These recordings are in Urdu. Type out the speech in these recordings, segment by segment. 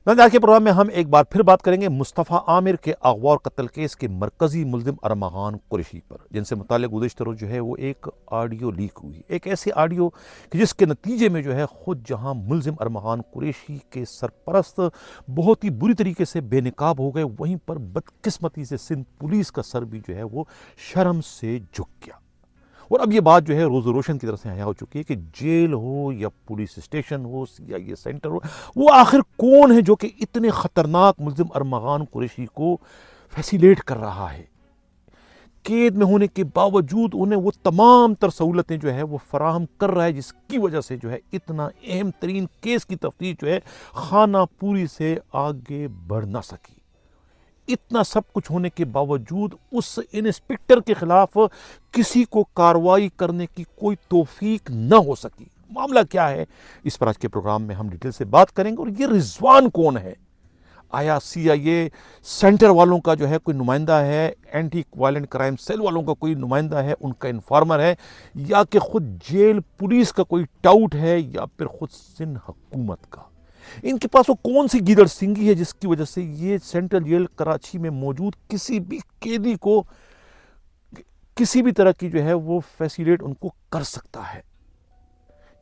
آج کے پروگرام میں ہم ایک بار پھر بات کریں گے مصطفیٰ عامر کے اغوا اور قتل کیس کے مرکزی ملزم ارمغان قریشی پر، جن سے متعلق گزشتہ روز جو ہے وہ ایک آڈیو لیک ہوئی، ایک ایسی آڈیو کہ جس کے نتیجے میں جو ہے خود جہاں ملزم ارمغان قریشی کے سرپرست بہت ہی بری طریقے سے بے نقاب ہو گئے، وہیں پر بدقسمتی سے سندھ پولیس کا سر بھی جو ہے وہ شرم سے جھک گیا۔ اور اب یہ بات جو ہے روز روشن کی طرف سے حیا ہو چکی ہے کہ جیل ہو یا پولیس اسٹیشن ہو یا یہ سینٹر ہو، وہ آخر کون ہے جو کہ اتنے خطرناک ملزم ارمغان قریشی کو فیسیلیٹ کر رہا ہے، قید میں ہونے کے باوجود انہیں وہ تمام تر سہولتیں جو ہے وہ فراہم کر رہا ہے، جس کی وجہ سے جو ہے اتنا اہم ترین کیس کی تفتیش جو ہے خانہ پوری سے آگے بڑھ نہ سکی۔ اتنا سب کچھ ہونے کے باوجود اس انسپکٹر کے خلاف کسی کو کارروائی کرنے کی کوئی توفیق نہ ہو سکی۔ معاملہ کیا ہے، اس پر آج کے پروگرام میں ہم ڈیٹیل سے بات کریں گے۔ اور یہ رضوان کون ہے؟ آیا سی آئی اے سینٹر والوں کا جو ہے کوئی نمائندہ ہے، اینٹی وائلنٹ کرائم سیل والوں کا کوئی نمائندہ ہے، ان کا انفارمر ہے، یا کہ خود جیل پولیس کا کوئی ٹاؤٹ ہے، یا پھر خود سندھ حکومت کا؟ ان کے پاس وہ کون سی گیدڑ سنگھی ہے جس کی وجہ سے یہ سینٹرل جیل کراچی میں موجود کسی بھی قیدی کو کسی بھی طرح کی جو ہے وہ فیسیلیٹ ان کو کر سکتا ہے؟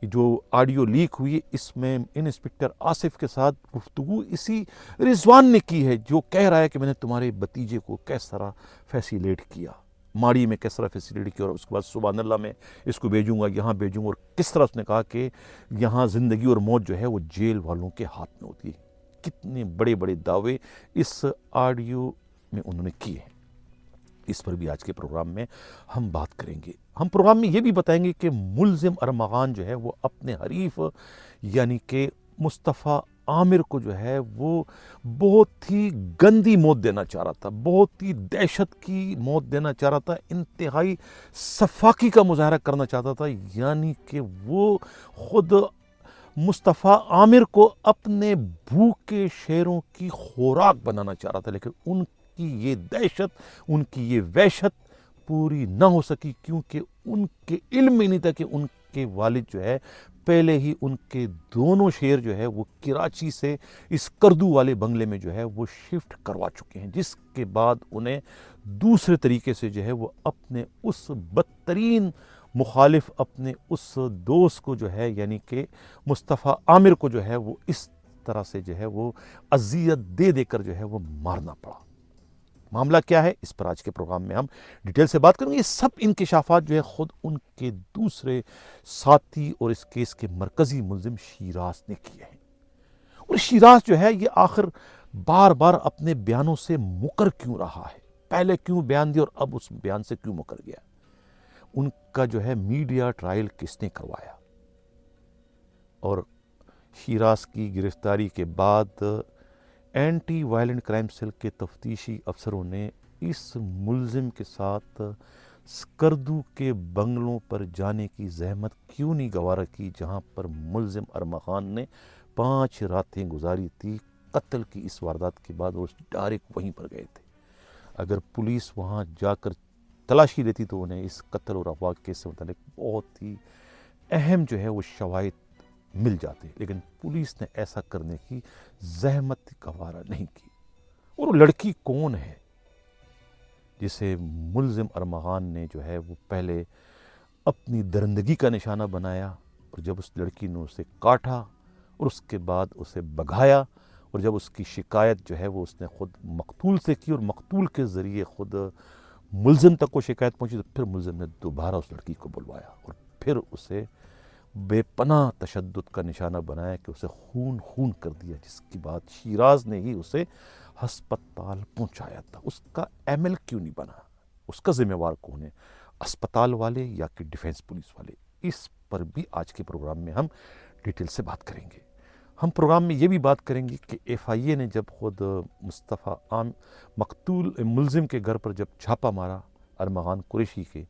یہ جو آڈیو لیک ہوئی، اس میں انسپکٹر آصف کے ساتھ گفتگو اسی رضوان نے کی ہے، جو کہہ رہا ہے کہ میں نے تمہارے بھتیجے کو کس طرح فیسیلیٹ کیا، ماڑی میں کس طرح فیسیلیٹ کیا، اور اس کے بعد سبحان اللہ میں اس کو بھیجوں گا، یہاں بھیجوں گا، اور کس طرح اس نے کہا کہ یہاں زندگی اور موت جو ہے وہ جیل والوں کے ہاتھ میں ہوتی ہے۔ کتنے بڑے بڑے دعوے اس آڈیو میں انہوں نے کیے ہیں، اس پر بھی آج کے پروگرام میں ہم بات کریں گے۔ ہم پروگرام میں یہ بھی بتائیں گے کہ ملزم ارمغان جو ہے وہ اپنے حریف یعنی کہ مصطفیٰ عامر کو جو ہے وہ بہت ہی گندی موت دینا چاہ رہا تھا، بہت ہی دہشت کی موت دینا چاہ رہا تھا، انتہائی صفاقی کا مظاہرہ کرنا چاہتا تھا، یعنی کہ وہ خود مصطفیٰ عامر کو اپنے بھوک کے شیروں کی خوراک بنانا چاہ رہا تھا، لیکن ان کی یہ دہشت، ان کی یہ وحشت پوری نہ ہو سکی، کیونکہ ان کے علم میں نہیں تھا کہ ان کے والد جو ہے پہلے ہی ان کے دونوں شیر جو ہے وہ کراچی سے اس کردو والے بنگلے میں جو ہے وہ شفٹ کروا چکے ہیں، جس کے بعد انہیں دوسرے طریقے سے جو ہے وہ اپنے اس بدترین مخالف، اپنے اس دوست کو جو ہے یعنی کہ مصطفیٰ عامر کو جو ہے وہ اس طرح سے جو ہے وہ اذیت دے دے کر جو ہے وہ مارنا پڑا۔ معاملہ کیا ہے، اس پر آج کے پروگرام میں ہم ڈیٹیل سے بات کریں گے۔ یہ سب انکشافات جو ہے خود ان کے دوسرے ساتھی اور اس کیس کے مرکزی ملزم شیراز نے کیے ہیں۔ اور شیراز جو ہے یہ آخر بار بار اپنے بیانوں سے مکر کیوں رہا ہے؟ پہلے کیوں بیان دیا اور اب اس بیان سے کیوں مکر گیا؟ ان کا جو ہے میڈیا ٹرائل کس نے کروایا؟ اور شیراز کی گرفتاری کے بعد اینٹی وائلنٹ کرائم سیل کے تفتیشی افسروں نے اس ملزم کے ساتھ سکردو کے بنگلوں پر جانے کی زحمت کیوں نہیں گوارا کی، جہاں پر ملزم ارمغان نے 5 راتیں گزاری تھی قتل کی اس واردات کے بعد، وہ ڈائریکٹ وہیں پر گئے تھے۔ اگر پولیس وہاں جا کر تلاشی لیتی تو انہیں اس قتل اور اغوا کیس سے متعلق بہت ہی اہم جو ہے وہ شواہد مل جاتے، لیکن پولیس نے ایسا کرنے کی زحمت گوارا نہیں کی۔ اور وہ لڑکی کون ہے جسے ملزم ارمغان نے جو ہے وہ پہلے اپنی درندگی کا نشانہ بنایا، اور جب اس لڑکی نے اسے کاٹا اور اس کے بعد اسے بگھایا، اور جب اس کی شکایت جو ہے وہ اس نے خود مقتول سے کی، اور مقتول کے ذریعے خود ملزم تک کو شکایت پہنچی، تو پھر ملزم نے دوبارہ اس لڑکی کو بلوایا اور پھر اسے بے پناہ تشدد کا نشانہ بنایا کہ اسے خون کر دیا، جس کی بات شیراز نے ہی اسے ہسپتال پہنچایا تھا۔ اس کا ایم ایل کیوں نہیں بنا؟ اس کا ذمہ وار کون ہے؟ اسپتال والے یا کہ ڈیفینس پولیس والے؟ اس پر بھی آج کے پروگرام میں ہم ڈیٹیل سے بات کریں گے۔ ہم پروگرام میں یہ بھی بات کریں گے کہ ایف آئی اے نے جب خود مصطفیٰ مقتول ملزم کے گھر پر جب چھاپا مارا ارمغان قریشی کے،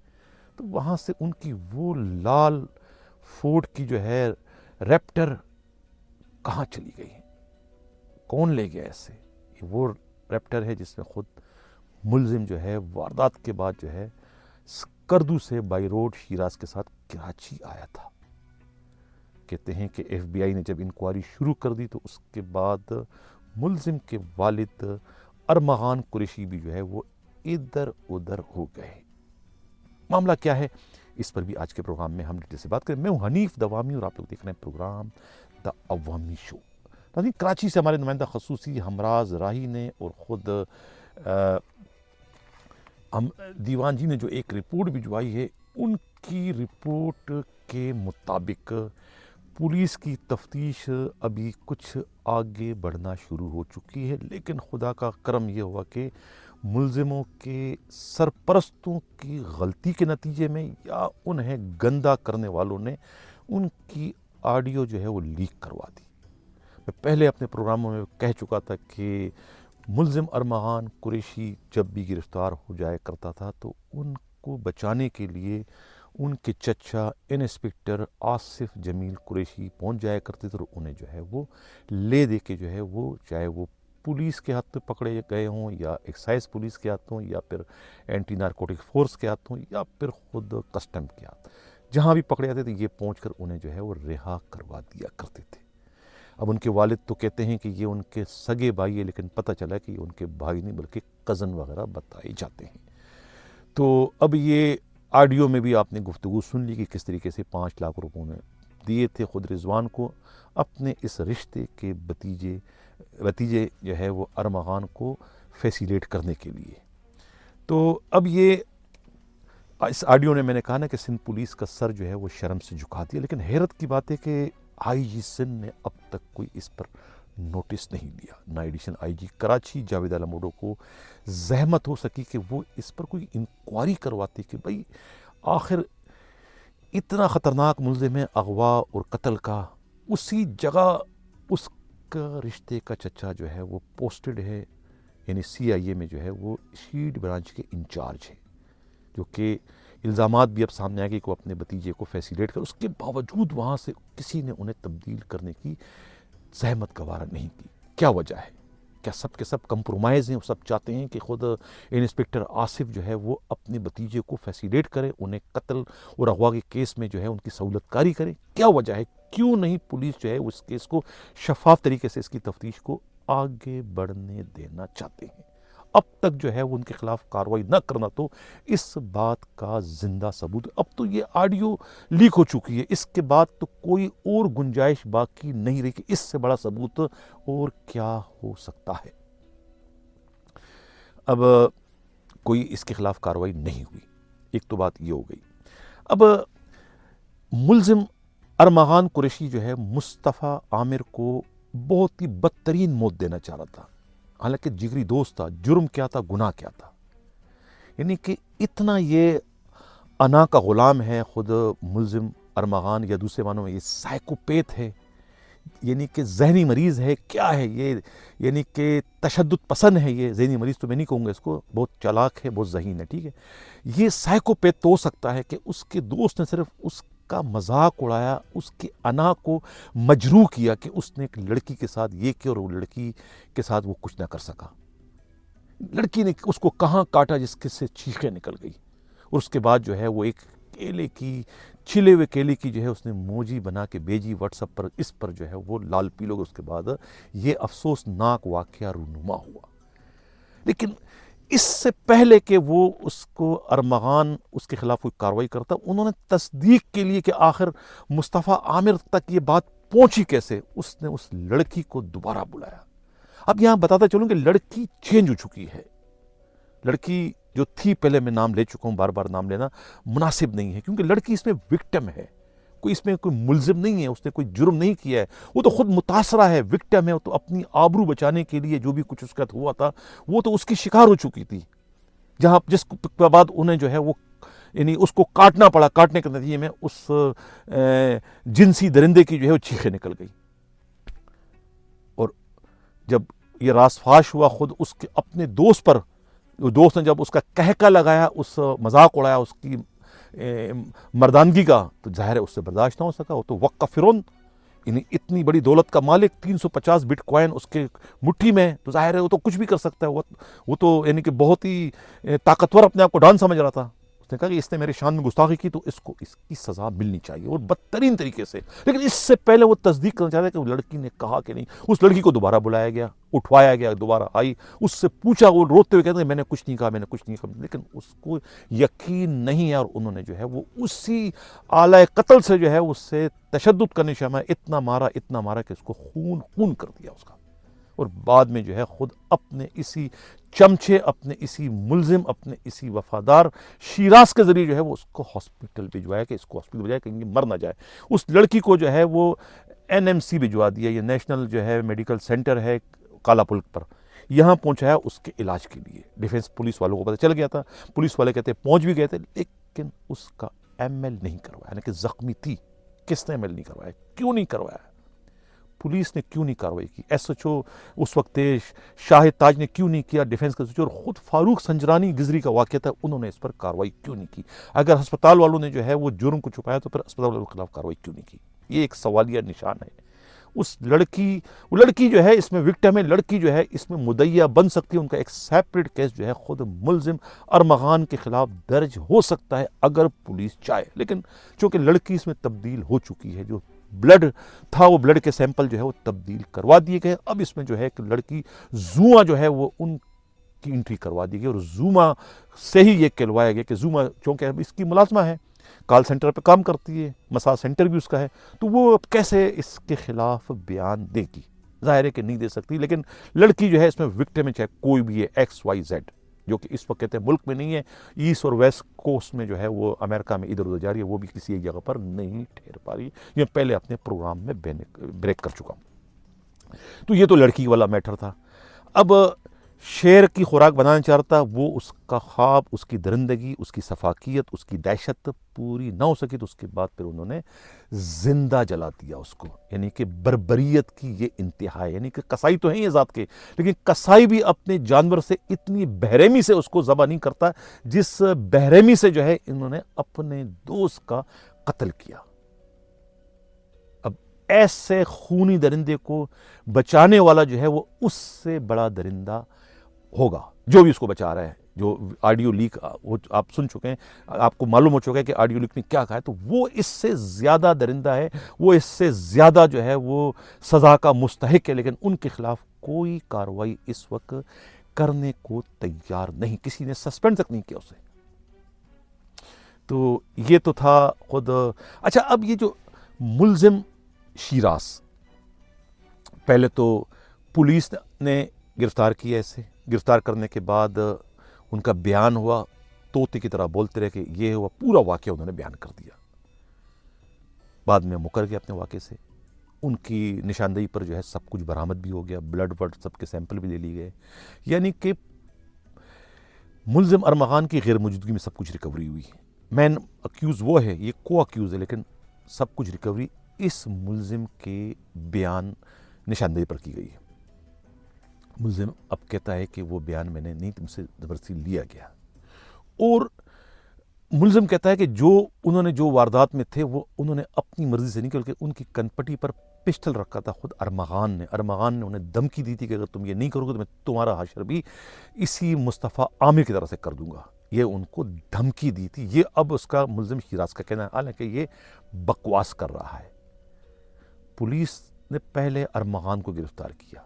تو وہاں سے ان کی وہ لال فورڈ کی جو ہے ریپٹر کہاں چلی گئی؟ کون لے گیا ایسے؟ یہ وہ ریپٹر ہے جس میں خود ملزم جو ہے واردات کے بعد جو ہے سکردو سے بائی روڈ شیراز کے ساتھ کراچی آیا تھا۔ کہتے ہیں کہ ایف بی آئی نے جب انکوائری شروع کر دی تو اس کے بعد ملزم کے والد ارمغان قریشی بھی جو ہے وہ ادھر ادھر ہو گئے۔ معاملہ کیا ہے اس پر بھی آج کے پروگرام میں ہم ڈیٹیل سے بات کریں۔ میں ہوں حنیف دوامی اور آپ لوگ دیکھ رہے ہیں پروگرام دا عوامی شو۔ کراچی سے ہمارے نمائندہ خصوصی ہمراز راہی نے اور خود دیوان جی نے جو ایک رپورٹ بھجوائی ہے، ان کی رپورٹ کے مطابق پولیس کی تفتیش ابھی کچھ آگے بڑھنا شروع ہو چکی ہے، لیکن خدا کا کرم یہ ہوا کہ ملزموں کے سرپرستوں کی غلطی کے نتیجے میں یا انہیں گندا کرنے والوں نے ان کی آڈیو جو ہے وہ لیک کروا دی۔ میں پہلے اپنے پروگراموں میں کہہ چکا تھا کہ ملزم ارمغان قریشی جب بھی گرفتار ہو جایا کرتا تھا تو ان کو بچانے کے لیے ان کے چچا انسپکٹر آصف جمیل قریشی پہنچ جایا کرتے تھے اور انہیں جو ہے وہ لے دے کے جو ہے وہ چاہے وہ پولیس کے ہاتھ میں پکڑے گئے ہوں یا ایکسائز پولیس کے ہاتھ ہوں یا پھر اینٹی نارکوٹک فورس کے ہاتھ ہوں یا پھر خود کسٹم کے ہاتھ، جہاں بھی پکڑے جاتے تھے یہ پہنچ کر انہیں جو ہے وہ رہا کروا دیا کرتے تھے۔ اب ان کے والد تو کہتے ہیں کہ یہ ان کے سگے بھائی ہے، لیکن پتہ چلا کہ یہ ان کے بھائی نہیں بلکہ کزن وغیرہ بتائے جاتے ہیں۔ تو اب یہ آڈیو میں بھی آپ نے گفتگو سن لی کہ کس طریقے سے 5 لاکھ روپے نے دیے تھے خود رضوان کو اپنے اس رشتے کے بھتیجے جو ہے وہ ارمغان کو فیسیلیٹ کرنے کے لیے۔ تو اب یہ اس آڈیو نے میں نے کہا نا کہ سندھ پولیس کا سر جو ہے وہ شرم سے جھکا دیا، لیکن حیرت کی بات ہے کہ آئی جی سندھ نے اب تک کوئی اس پر نوٹس نہیں لیا۔ نہ ایڈیشنل آئی جی کراچی جاوید علموڈو کو زحمت ہو سکی کہ وہ اس پر کوئی انکوائری کرواتے کہ بھئی آخر اتنا خطرناک ملزم ہے اغوا اور قتل کا، اسی جگہ اس کا رشتے کا چچا جو ہے وہ پوسٹڈ ہے، یعنی سی آئی اے میں جو ہے وہ شیڈ برانچ کے انچارج ہے، جو کہ الزامات بھی اب سامنے آ گئے کہ وہ اپنے بھتیجے کو فیسیلیٹ کر، اس کے باوجود وہاں سے کسی نے انہیں تبدیل کرنے کی زحمت گوارا نہیں کی۔ کیا وجہ ہے؟ کیا سب کے سب کمپرومائز ہیں؟ وہ سب چاہتے ہیں کہ خود انسپکٹر آصف جو ہے وہ اپنے بھتیجے کو فیسیلیٹ کرے، انہیں قتل اور اغوا کے کیس میں جو ہے ان کی سہولت کاری کرے؟ کیا وجہ ہے؟ کیوں نہیں پولیس جو ہے اس کیس کو شفاف طریقے سے اس کی تفتیش کو آگے بڑھنے دینا چاہتے ہیں؟ اب تک جو ہے وہ ان کے خلاف کارروائی نہ کرنا تو اس بات کا زندہ ثبوت۔ اب تو یہ آڈیو لیک ہو چکی ہے، اس کے بعد تو کوئی اور گنجائش باقی نہیں رہی کہ اس سے بڑا ثبوت اور کیا ہو سکتا ہے۔ اب کوئی اس کے خلاف کارروائی نہیں ہوئی، ایک تو بات یہ ہو گئی۔ اب ملزم ارمغان قریشی جو ہے مصطفیٰ عامر کو بہت ہی بدترین موت دینا چاہ رہا تھا، حالانکہ جگری دوست تھا۔ جرم کیا تھا؟ گناہ کیا تھا؟ یعنی کہ اتنا یہ انا کا غلام ہے خود ملزم ارمغان، یا دوسرے معنوں میں یہ سائیکوپیتھ ہے، یعنی کہ ذہنی مریض ہے۔ کیا ہے یہ؟ یعنی کہ تشدد پسند ہے۔ یہ ذہنی مریض تو میں نہیں کہوں گا اس کو، بہت چالاک ہے، بہت ذہین ہے، ٹھیک ہے۔ یہ سائیکوپیتھ تو ہو سکتا ہے کہ اس کے دوست نے صرف اس کا مذاق اڑایا، اس کے انا کو مجروح کیا کہ اس نے ایک لڑکی کے ساتھ یہ کیا اور وہ لڑکی کے ساتھ وہ کچھ نہ کر سکا۔ لڑکی نے اس کو کہاں کاٹا جس کے سے چیخیں نکل گئی، اور اس کے بعد جو ہے وہ ایک کیلے کی، چھلے ہوئے کیلے کی جو ہے اس نے موجی بنا کے بھیجی واٹس ایپ پر، اس پر جو ہے وہ لال پیلو۔ اس کے بعد یہ افسوسناک واقعہ رونما ہوا۔ لیکن اس سے پہلے کہ وہ اس کو ارمغان اس کے خلاف کوئی کارروائی کرتا، انہوں نے تصدیق کے لیے کہ آخر مصطفیٰ عامر تک یہ بات پہنچی کیسے، اس نے اس لڑکی کو دوبارہ بلایا۔ اب یہاں بتاتا چلوں کہ لڑکی چینج ہو چکی ہے۔ لڑکی جو تھی، پہلے میں نام لے چکا ہوں، بار بار نام لینا مناسب نہیں ہے، کیونکہ لڑکی اس میں وکٹم ہے، کوئی اس میں کوئی ملزم نہیں ہے، اس نے کوئی جرم نہیں کیا ہے، وہ تو خود متاثرہ ہے، وکٹم ہے، تو اپنی آبرو بچانے کے لیے جو بھی کچھ اس کا ہوا تھا وہ تو اس کی شکار ہو چکی تھی، جہاں جس کے بعد انہیں جو ہے وہ یعنی اس کو کاٹنا پڑا، کاٹنے کے نتیجے میں اس جنسی درندے کی جو ہے وہ چیخیں نکل گئی۔ اور جب یہ راز فاش ہوا خود اس کے اپنے دوست پر، دوست نے جب اس کا کہکا لگایا، اس مذاق اڑایا اس کی مردانگی کا، تو ظاہر ہے اس سے برداشت نہ ہو سکا۔ وہ تو وقع فرعون، یعنی اتنی بڑی دولت کا مالک، 350 بٹ کوائن اس کے مٹھی میں، تو ظاہر ہے وہ تو کچھ بھی کر سکتا ہے۔ وہ تو یعنی کہ بہت ہی طاقتور اپنے آپ کو ڈان سمجھ رہا تھا، اس نے کہا کہ اس نے میرے شان میں گستاخی کی تو اس کو اس کی سزا ملنی چاہیے اور بدترین طریقے سے. لیکن اس سے پہلے وہ تصدیق کرنا چاہتا ہے کہ وہ لڑکی نے کہا کہ نہیں. اس لڑکی کو دوبارہ بلایا گیا, اٹھوایا گیا, دوبارہ آئی, اس سے پوچھا, وہ روتے ہوئے کہتے ہیں میں نے کچھ نہیں کہا, میں نے کچھ نہیں کہا. لیکن اس کو یقین نہیں ہے اور انہوں نے جو ہے وہ اسی آلۂ قتل سے جو ہے اس سے تشدد کرنے شامل اتنا مارا کہ اس کو خون کر دیا اس کا. اور بعد میں جو ہے خود اپنے اسی چمچے, اپنے اسی ملزم, اپنے اسی وفادار شیراز کے ذریعے جو ہے وہ اس کو ہاسپٹل بھجوایا کہ اس کو ہاسپٹل بھجوایا کہیں مر نہ جائے. اس لڑکی کو جو ہے وہ NMC بھجوا دیا, یہ نیشنل جو ہے میڈیکل سینٹر ہے کالا پلک پر, یہاں پہنچایا اس کے علاج کے لیے. ڈیفینس پولیس والوں کو پتہ چل گیا تھا, پولیس والے کہتے ہیں پہنچ بھی گئے تھے, لیکن اس کا ML نہیں کروایا, یعنی کہ زخمی تھی. کس نے ML نہیں کروایا, کیوں نہیں کروایا؟ پولیس نے کیوں نہیں کارروائی کی؟ SHO اس وقت شاہد تاج نے کیوں نہیں کیا؟ ڈیفینس کا اور خود فاروق سنجرانی گزری کا واقعہ تھا, انہوں نے اس پر کارروائی کیوں نہیں کی؟ اگر ہسپتال والوں نے جو ہے وہ جرم کو چھپایا تو پھر ہسپتال والوں کے خلاف کارروائی کیوں نہیں کی؟ یہ ایک سوالیہ نشان ہے. اس لڑکی جو ہے اس میں وکٹم ہے, لڑکی جو ہے اس میں مدعیہ بن سکتی ہے. ان کا ایک سیپریٹ کیس جو ہے خود ملزم ارمغان کے خلاف درج ہو سکتا ہے اگر پولیس چاہے. لیکن چونکہ لڑکی اس میں تبدیل ہو چکی ہے, جو بلڈ تھا وہ بلڈ کے سیمپل جو ہے وہ تبدیل کروا دیے گئے. اب اس میں جو ہے کہ لڑکی زوما جو ہے وہ ان کی انٹری کروا دی گئی اور زوما سے ہی یہ کہلوایا گیا کہ زوما چونکہ اب اس کی ملازمہ ہے, کال سینٹر پہ کام کرتی ہے, مساج سینٹر بھی اس کا ہے, تو وہ اب کیسے اس کے خلاف بیان دے گی؟ ظاہر ہے کہ نہیں دے سکتی. لیکن لڑکی جو ہے اس میں وکٹم ہے, چاہے کوئی بھی ہے, XYZ, جو کہ اس وقت کہتے ہیں ملک میں نہیں ہے, ایسٹ اور ویسٹ کوسٹ میں جو ہے وہ امریکہ میں ادھر ادھر جا رہی ہے, وہ بھی کسی ایک جگہ پر نہیں ٹھہر پا رہی. یہ پہلے اپنے پروگرام میں بریک کر چکا ہوں. تو یہ تو لڑکی والا میٹر تھا. اب شیر کی خوراک بنانا چاہتا, وہ اس کا خواب, اس کی درندگی, اس کی سفاکیت, اس کی دہشت پوری نہ ہو سکی تو اس کے بعد پھر انہوں نے زندہ جلا دیا اس کو. یعنی کہ بربریت کی یہ انتہا ہے. یعنی کہ کسائی تو ہیں یہ ذات کے, لیکن کسائی بھی اپنے جانور سے اتنی بہرحمی سے اس کو ذبح نہیں کرتا جس بہرحمی سے جو ہے انہوں نے اپنے دوست کا قتل کیا. اب ایسے خونی درندے کو بچانے والا جو ہے وہ اس سے بڑا درندہ ہوگا جو بھی اس کو بچا رہا ہے. جو آڈیو لیک آپ سن چکے ہیں, آپ کو معلوم ہو چکا ہے کہ آڈیو لیک نے کیا کہا ہے, تو وہ اس سے زیادہ درندہ ہے, وہ اس سے زیادہ جو ہے وہ سزا کا مستحق ہے. لیکن ان کے خلاف کوئی کارروائی اس وقت کرنے کو تیار نہیں, کسی نے سسپینڈ تک نہیں کیا اسے. تو یہ تو تھا خود. اچھا, اب یہ جو ملزم شیراز, پہلے تو پولیس نے گرفتار کیا, اسے گرفتار کرنے کے بعد ان کا بیان ہوا, طوطے کی طرح بولتے رہے کہ یہ ہوا, پورا واقعہ انہوں نے بیان کر دیا. بعد میں مکر گیا اپنے واقعے سے. ان کی نشاندہی پر جو ہے سب کچھ برآمد بھی ہو گیا, بلڈ سب کے سیمپل بھی لے لیے گئے. یعنی کہ ملزم ارمغان کی غیر موجودگی میں سب کچھ ریکوری ہوئی. مین اکیوز وہ ہے, یہ کو اکیوز ہے, لیکن سب کچھ ریکوری اس ملزم کے بیان نشاندہی پر کی گئی ہے. ملزم اب کہتا ہے کہ وہ بیان میں نے نہیں, تم سے زبردستی لیا گیا. اور ملزم کہتا ہے کہ جو انہوں نے جو واردات میں تھے وہ انہوں نے اپنی مرضی سے نہیں کیا, بلکہ ان کی کنپٹی پر پسٹل رکھا تھا خود ارمغان نے انہیں دھمکی دی تھی کہ اگر تم یہ نہیں کرو گے تو میں تمہارا حشر بھی اسی مصطفیٰ عامر کی طرح سے کر دوں گا. یہ ان کو دھمکی دی تھی. یہ اب اس کا ملزم شیراز کا کہنا ہے, حالانکہ یہ بکواس کر رہا ہے. پولیس نے پہلے ارمغان کو گرفتار کیا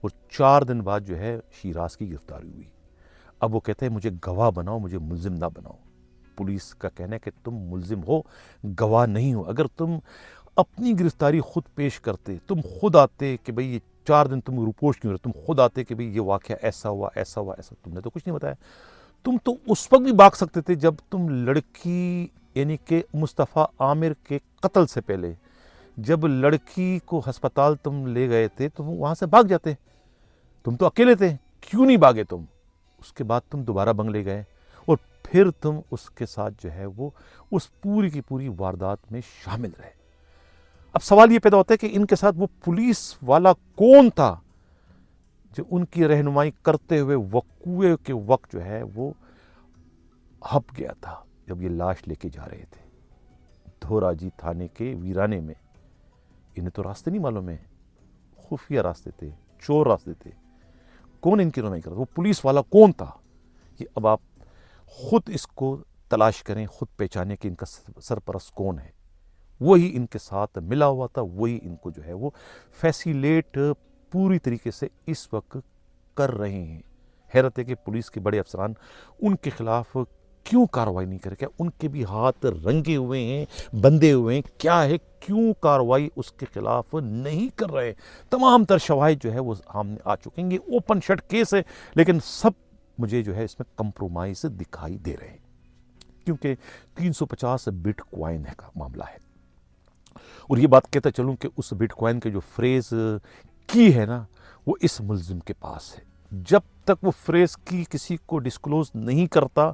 اور 4 دن بعد جو ہے شیراز کی گرفتاری ہوئی. اب وہ کہتے ہیں مجھے گواہ بناؤ, مجھے ملزم نہ بناؤ. پولیس کا کہنا ہے کہ تم ملزم ہو, گواہ نہیں ہو. اگر تم اپنی گرفتاری خود پیش کرتے, تم خود آتے کہ بھئی یہ 4 دن تم رپورٹ کیوں رہے, تم خود آتے کہ بھئی یہ واقعہ ایسا ہوا ایسا ہوا ایسا, تم نے تو کچھ نہیں بتایا. تم تو اس وقت بھی بھاگ سکتے تھے جب تم لڑکی یعنی کہ مصطفیٰ عامر کے قتل سے پہلے جب لڑکی کو ہسپتال تم لے گئے تھے تو وہاں سے بھاگ جاتے. تم تو اکیلے تھے, کیوں نہیں بھاگے تم؟ اس کے بعد تم دوبارہ بنگلے گئے اور پھر تم اس کے ساتھ جو ہے وہ اس پوری کی پوری واردات میں شامل رہے. اب سوال یہ پیدا ہوتا ہے کہ ان کے ساتھ وہ پولیس والا کون تھا جو ان کی رہنمائی کرتے ہوئے وقوعے کے وقت جو ہے وہ ہپ گیا تھا جب یہ لاش لے کے جا رہے تھے دھوراجی تھانے کے ویرانے میں. انہیں تو راستے نہیں معلوم ہے, خفیہ راستے تھے, چور راستے تھے. کون ان کی رہنمائی کرتا, وہ پولیس والا کون تھا؟ یہ اب آپ خود اس کو تلاش کریں، خود پہچانے کہ ان کا سرپرست کون ہے، وہی ان کے ساتھ ملا ہوا تھا، وہی ان کو جو ہے وہ فیسیلیٹ پوری طریقے سے اس وقت کر رہے ہیں۔ حیرت ہے کہ پولیس کے بڑے افسران ان کے خلاف کیوں کارروائی نہیں کرے، کیا ان کے بھی ہاتھ رنگے ہوئے ہیں، بندھے ہوئے ہیں، کیا ہے، کیوں کارروائی اس کے خلاف نہیں کر رہے؟ تمام تر شواہد جو ہے وہ سامنے آ چکے ہیں، یہ اوپن شٹ کیس ہے، لیکن سب مجھے جو ہے اس میں کمپرومائز دکھائی دے رہے ہیں، کیونکہ 350 بٹ کوائن کا معاملہ ہے۔ اور یہ بات کہتا چلوں کہ اس بٹ کوائن کے جو فریز کی ہے نا، وہ اس ملزم کے پاس ہے۔ جب تک وہ فریز کی کسی کو ڈسکلوز نہیں کرتا،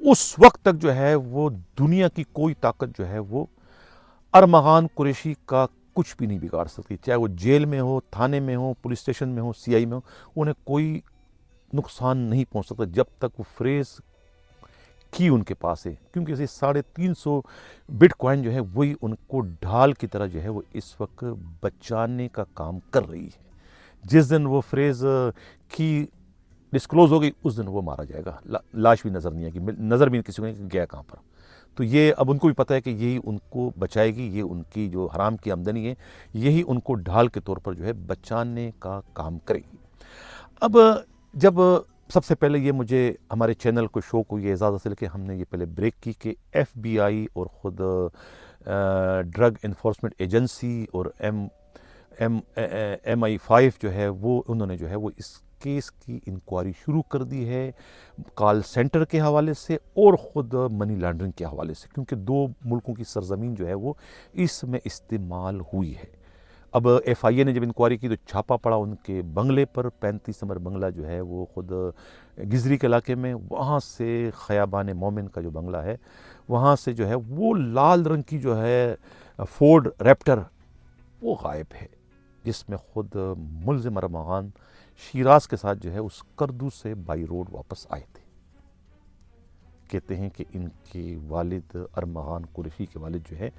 اس وقت تک جو ہے وہ دنیا کی کوئی طاقت جو ہے وہ ارمغان قریشی کا کچھ بھی نہیں بگاڑ سکتی، چاہے وہ جیل میں ہو، تھانے میں ہو، پولیس اسٹیشن میں ہو، CI میں ہو، انہیں کوئی نقصان نہیں پہنچ سکتا جب تک وہ فریز کی ان کے پاس ہے، کیونکہ 350 بٹ کوائن جو ہے وہی ان کو ڈھال کی طرح جو ہے وہ اس وقت بچانے کا کام کر رہی ہے۔ جس دن وہ فریز کی ڈسکلوز ہو گئی، اس دن وہ مارا جائے گا، لاش بھی نظر نہیں آئے گی، نظر بھی کسی کو نہیں گیا کہاں پر۔ تو یہ اب ان کو بھی پتہ ہے کہ یہی ان کو بچائے گی، یہ ان کی جو حرام کی آمدنی ہے، یہی ان کو ڈھال کے طور پر جو ہے بچانے کا کام کرے گی۔ اب جب سب سے پہلے یہ مجھے ہمارے چینل کو شو کو یہ اعزاز حاصل کہ ہم نے یہ پہلے بریک کی کہ FBI اور خود ڈرگ انفورسمنٹ ایجنسی اور MI5 جو ہے وہ انہوں نے جو ہے وہ اس کیس کی انکوائری شروع کر دی ہے، کال سینٹر کے حوالے سے اور خود منی لانڈرنگ کے حوالے سے، کیونکہ دو ملکوں کی سرزمین جو ہے وہ اس میں استعمال ہوئی ہے۔ اب FIA نے جب انکوائری کی تو چھاپا پڑا ان کے بنگلے پر، 35 نمبر بنگلہ جو ہے وہ خود گزری کے علاقے میں، وہاں سے خیابان مومن کا جو بنگلہ ہے وہاں سے جو ہے وہ لال رنگ کی جو ہے فورڈ ریپٹر وہ غائب ہے، جس میں خود ملزم ارمغان شیراز کے ساتھ جو ہے اس کردو سے بائی روڈ واپس آئے تھے۔ کہتے ہیں کہ ان کے والد ارمغان قریشی کے والد جو ہے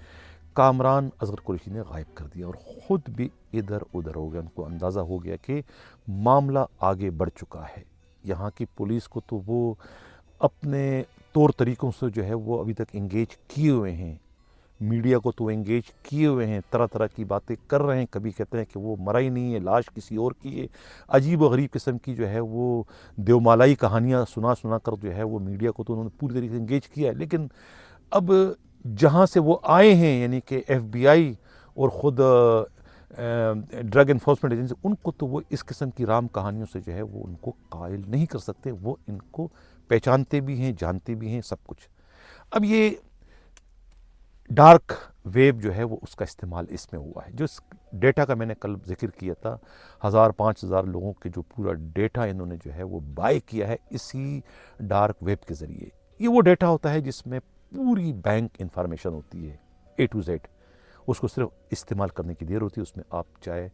کامران اصغر قریشی نے غائب کر دیا اور خود بھی ادھر ادھر ہو گیا، ان کو اندازہ ہو گیا کہ معاملہ آگے بڑھ چکا ہے۔ یہاں کی پولیس کو تو وہ اپنے طور طریقوں سے جو ہے وہ ابھی تک انگیج کیے ہوئے ہیں، میڈیا کو تو انگیج کیے ہوئے ہیں، طرح طرح کی باتیں کر رہے ہیں، کبھی کہتے ہیں کہ وہ مرا ہی نہیں ہے، لاش کسی اور کی ہے، عجیب و غریب قسم کی جو ہے وہ دیومالائی کہانیاں سنا کر جو ہے وہ میڈیا کو تو انہوں نے پوری طریقے سے انگیج کیا ہے۔ لیکن اب جہاں سے وہ آئے ہیں، یعنی کہ FBI اور خود ڈرگ انفورسمنٹ ایجنسی، ان کو تو وہ اس قسم کی رام کہانیوں سے جو ہے وہ ان کو قائل نہیں کر سکتے، وہ ان کو پہچانتے بھی ہیں، جانتے بھی ہیں، سب کچھ۔ اب یہ ڈارک ویب جو ہے وہ اس کا استعمال اس میں ہوا ہے، جو اس ڈیٹا کا میں نے کل ذکر کیا تھا، 1000-5000 لوگوں کے جو پورا ڈیٹا انہوں نے جو ہے وہ بائی کیا ہے اسی ڈارک ویب کے ذریعے۔ یہ وہ ڈیٹا ہوتا ہے جس میں پوری بینک انفارمیشن ہوتی ہے A to Z، اس کو صرف استعمال کرنے کی دیر ہوتی ہے، اس میں آپ چاہے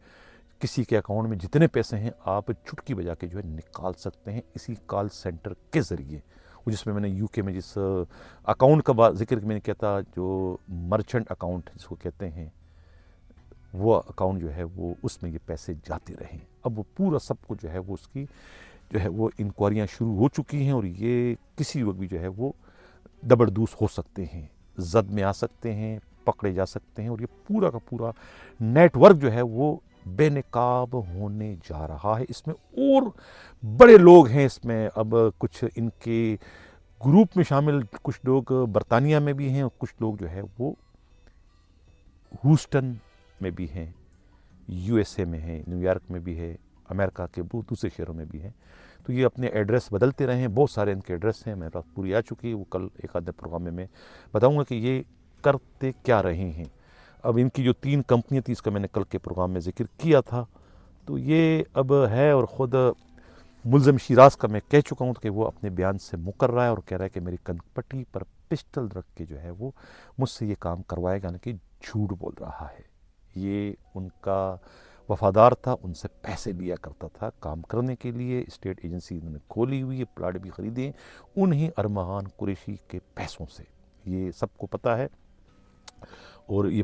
کسی کے اکاؤنٹ میں جتنے پیسے ہیں آپ چٹکی بجا کے جو ہے نکال سکتے ہیں اسی کال سینٹر کے ذریعے۔ جس میں نے UK میں جس اکاؤنٹ کا ذکر میں نے کیا تھا، جو مرچنٹ اکاؤنٹ جس کو کہتے ہیں، وہ اکاؤنٹ جو ہے وہ اس میں یہ پیسے جاتے رہیں۔ اب وہ پورا سب کو جو ہے وہ اس کی جو ہے وہ انکوائریاں شروع ہو چکی ہیں، اور یہ کسی وقت بھی جو ہے وہ دبردوس ہو سکتے ہیں، زد میں آ سکتے ہیں، پکڑے جا سکتے ہیں، اور یہ پورا کا پورا نیٹ ورک جو ہے وہ بے نقاب ہونے جا رہا ہے۔ اس میں اور بڑے لوگ ہیں، اس میں اب کچھ ان کے گروپ میں شامل کچھ لوگ برطانیہ میں بھی ہیں، اور کچھ لوگ جو ہے وہ ہیوسٹن میں بھی ہیں، USA میں ہیں، نیو یارک میں بھی ہے، امریکہ کے دوسرے شہروں میں بھی ہیں۔ تو یہ اپنے ایڈریس بدلتے رہے ہیں، بہت سارے ان کے ایڈریس ہیں، میرے پاس پوری آ چکی ہے، وہ کل ایک آدھے پروگرام میں بتاؤں گا کہ یہ کرتے کیا رہے ہیں۔ اب ان کی جو 3 کمپنیاں تھیں، اس کا میں نے کل کے پروگرام میں ذکر کیا تھا، تو یہ اب ہے، اور خود ملزم شیراز کا میں کہہ چکا ہوں کہ وہ اپنے بیان سے مکر رہا ہے اور کہہ رہا ہے کہ میری کنپٹی پر پسٹل رکھ کے جو ہے وہ مجھ سے یہ کام کروائے گا، کہ جھوٹ بول رہا ہے۔ یہ ان کا وفادار تھا، ان سے پیسے لیا کرتا تھا کام کرنے کے لیے، اسٹیٹ ایجنسی انہوں نے کھولی ہوئی ہے، پلاٹ بھی خریدے ہیں انہیں ارمغان قریشی کے پیسوں سے، یہ سب کو پتہ ہے۔ اور یہ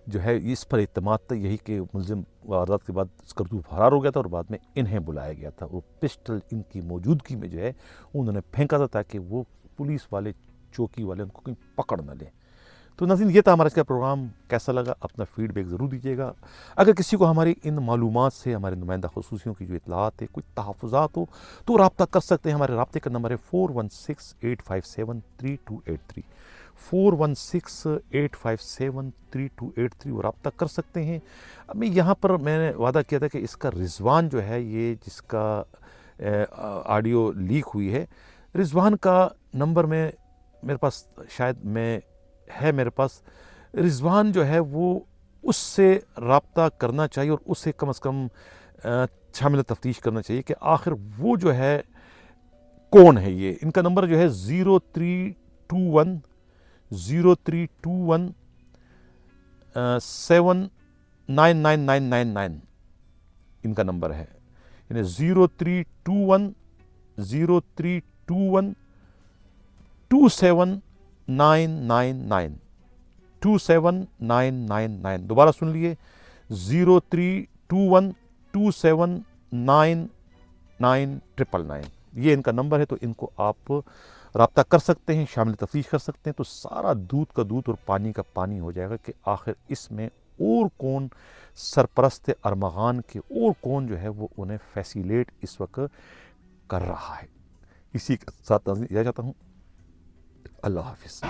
جو ہے اس پر اعتماد تھا یہی کہ ملزم واردات کے بعد اسکردو فرار ہو گیا تھا، اور بعد میں انہیں بلایا گیا تھا، وہ پسٹل ان کی موجودگی میں جو ہے انہوں نے پھینکا تھا تاکہ وہ پولیس والے چوکی والے ان کو کہیں پکڑ نہ لیں۔ تو ناظرین یہ تھا ہمارا اس کا پروگرام، کیسا لگا اپنا فیڈ بیک ضرور دیجیے گا۔ اگر کسی کو ہماری ان معلومات سے ہمارے نمائندہ خصوصیوں کی جو اطلاعات ہے، کوئی تحفظات ہو تو رابطہ کر سکتے ہیں۔ ہمارے رابطے کا نمبر ہے 4168573283 4168573283، وہ رابطہ کر سکتے ہیں۔ ابھی یہاں پر میں نے وعدہ کیا تھا کہ اس کا رضوان جو ہے، یہ جس کا آڈیو لیک ہوئی ہے، رضوان کا نمبر میرے پاس شاید میرے پاس رضوان جو ہے وہ اس سے رابطہ کرنا چاہیے اور اس سے کم از کم شامل تفتیش کرنا چاہیے کہ آخر وہ جو ہے کون ہے۔ یہ ان کا نمبر جو ہے 0321 ان کا نمبر ہے، یعنی 0321-032-1-27999 دوبارہ سن لیے 0321-2799999 یہ ان کا نمبر ہے۔ تو ان کو آپ رابطہ کر سکتے ہیں، شامل تفتیش کر سکتے ہیں، تو سارا دودھ کا دودھ اور پانی کا پانی ہو جائے گا کہ آخر اس میں اور کون سرپرست ارمغان کے، اور کون جو ہے وہ انہیں فیسیلیٹ اس وقت کر رہا ہے۔ اسی کے ساتھ اجازت چاہتا ہوں، اللہ حافظ۔